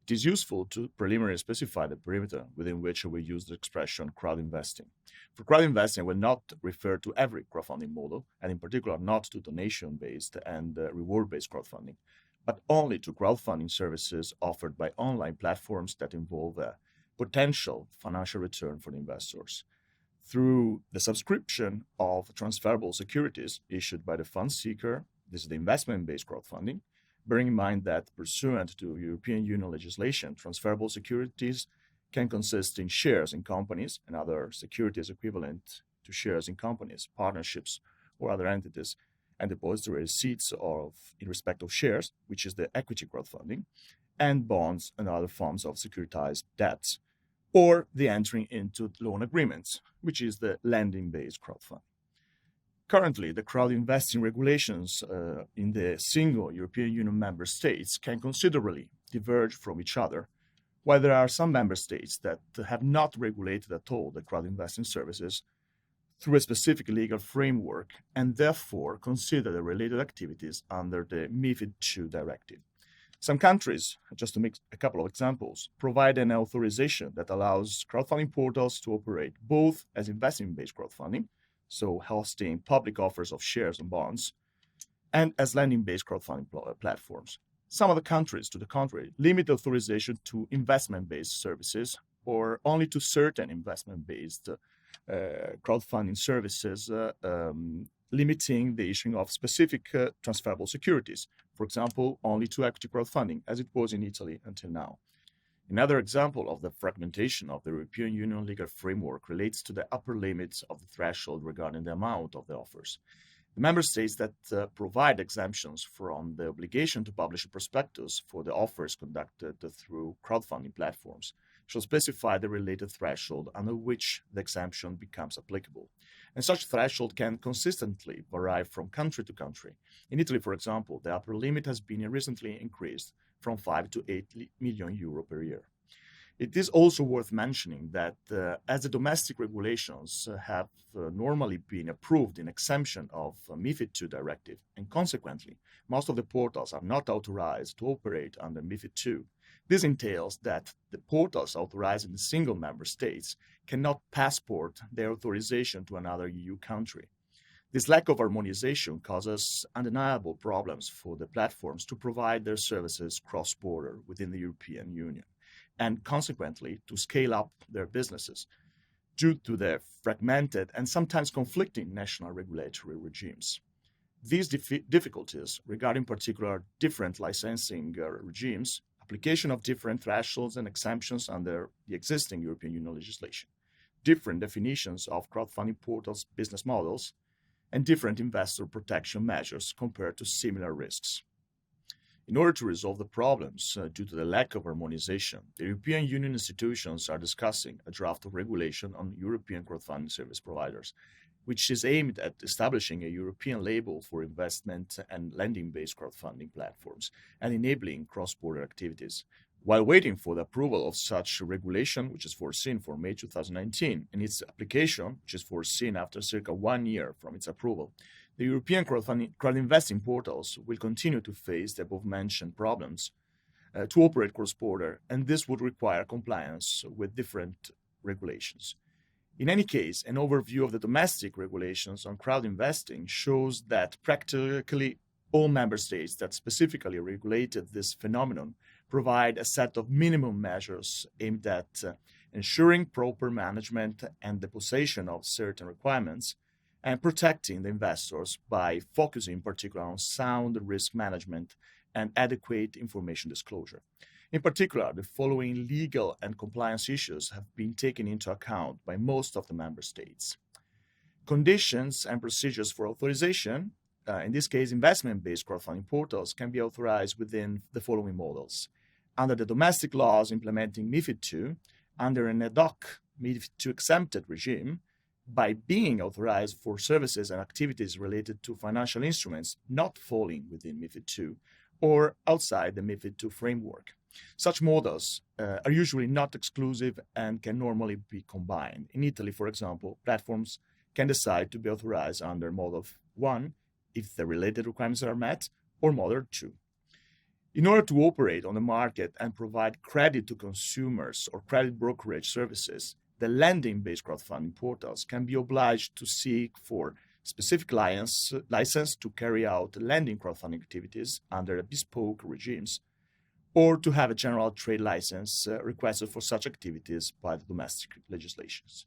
It is useful to preliminarily specify the perimeter within which we use the expression crowd investing. For crowd investing, I will not refer to every crowdfunding model, and in particular not to donation-based and reward-based crowdfunding, but only to crowdfunding services offered by online platforms that involve a potential financial return for the investors through the subscription of transferable securities issued by the fund seeker. This is the investment-based crowdfunding. Bearing in mind that pursuant to European Union legislation, transferable securities can consist in shares in companies and other securities equivalent to shares in companies, partnerships, or other entities, and depository receipts in respect of shares, which is the equity crowdfunding, and bonds and other forms of securitized debts, or the entering into loan agreements, which is the lending-based crowdfunding. Currently, the crowd investing regulations in the single European Union member states can considerably diverge from each other, while there are some member states that have not regulated at all the crowd investing services through a specific legal framework and therefore consider the related activities under the MiFID II directive. Some countries, just to make a couple of examples, provide an authorization that allows crowdfunding portals to operate both as investment-based crowdfunding, so hosting public offers of shares and bonds, and as lending-based crowdfunding platforms. Some other countries, to the contrary, limit authorization to investment-based services or only to certain investment-based crowdfunding services, limiting the issuing of specific transferable securities, for example, only to equity crowdfunding, as it was in Italy until now. Another example of the fragmentation of the European Union legal framework relates to the upper limits of the threshold regarding the amount of the offers. The member states that provide exemptions from the obligation to publish a prospectus for the offers conducted through crowdfunding platforms shall specify the related threshold under which the exemption becomes applicable. And such threshold can consistently vary from country to country. In Italy, for example, the upper limit has been recently increased from 5 to 8 million euro per year. It is also worth mentioning that as the domestic regulations have normally been approved in exemption of MiFID II directive, and consequently, most of the portals are not authorized to operate under MiFID II, this entails that the portals authorized in the single member states cannot passport their authorization to another EU country. This lack of harmonization causes undeniable problems for the platforms to provide their services cross-border within the European Union, and consequently to scale up their businesses due to their fragmented and sometimes conflicting national regulatory regimes. These difficulties regarding particular different licensing regimes, application of different thresholds and exemptions under the existing European Union legislation, different definitions of crowdfunding portals' business models, and different investor protection measures compared to similar risks. In order to resolve the problems due to the lack of harmonization, the European Union institutions are discussing a draft of regulation on European crowdfunding service providers, which is aimed at establishing a European label for investment and lending-based crowdfunding platforms and enabling cross-border activities. While waiting for the approval of such regulation, which is foreseen for May 2019, and its application, which is foreseen after circa 1 year from its approval, the European crowd investing portals will continue to face the above-mentioned problems to operate cross-border, and this would require compliance with different regulations. In any case, an overview of the domestic regulations on crowd investing shows that practically all member states that specifically regulated this phenomenon provide a set of minimum measures aimed at ensuring proper management and the possession of certain requirements and protecting the investors by focusing in particular on sound risk management and adequate information disclosure. In particular, the following legal and compliance issues have been taken into account by most of the member states. Conditions and procedures for authorization, in this case, investment-based crowdfunding portals can be authorized within the following models. Under the domestic laws implementing MiFID II, under an ad hoc MiFID II exempted regime, by being authorized for services and activities related to financial instruments not falling within MiFID II or outside the MiFID II framework. Such models are usually not exclusive and can normally be combined. In Italy, for example, platforms can decide to be authorized under Model 1 if the related requirements are met, or Model 2. In order to operate on the market and provide credit to consumers or credit brokerage services, the lending-based crowdfunding portals can be obliged to seek for specific license to carry out lending crowdfunding activities under bespoke regimes, or to have a general trade license requested for such activities by the domestic legislations.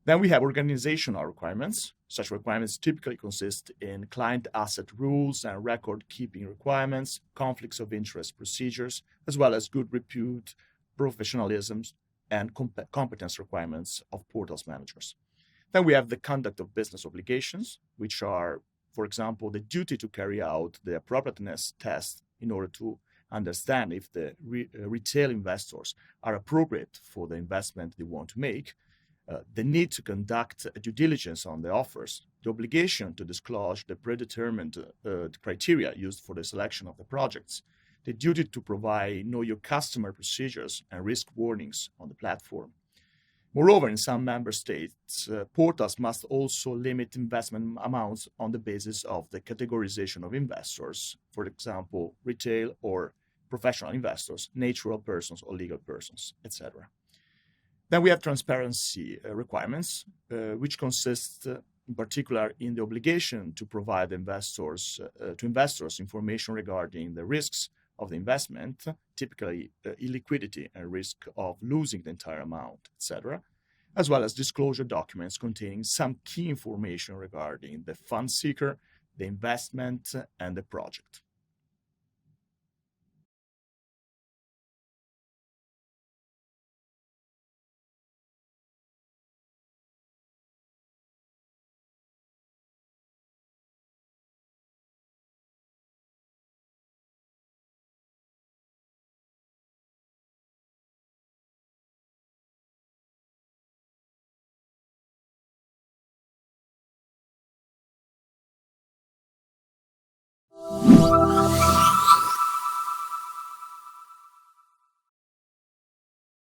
Then we have organizational requirements. Such requirements typically consist in client asset rules and record-keeping requirements, conflicts of interest procedures, as well as good repute, professionalism, and competence requirements of portals managers. Then we have the conduct of business obligations, which are, for example, the duty to carry out the appropriateness test in order to understand if the retail investors are appropriate for the investment they want to make, the need to conduct a due diligence on the offers, the obligation to disclose the predetermined criteria used for the selection of the projects, the duty to provide know your customer procedures and risk warnings on the platform. Moreover, in some member states, portals must also limit investment amounts on the basis of the categorization of investors, for example, retail or professional investors, natural persons or legal persons, etc. Then we have transparency requirements, which consist in particular in the obligation to provide investors information regarding the risks of the investment, typically illiquidity and risk of losing the entire amount, etc., as well as disclosure documents containing some key information regarding the fund seeker, the investment, and the project.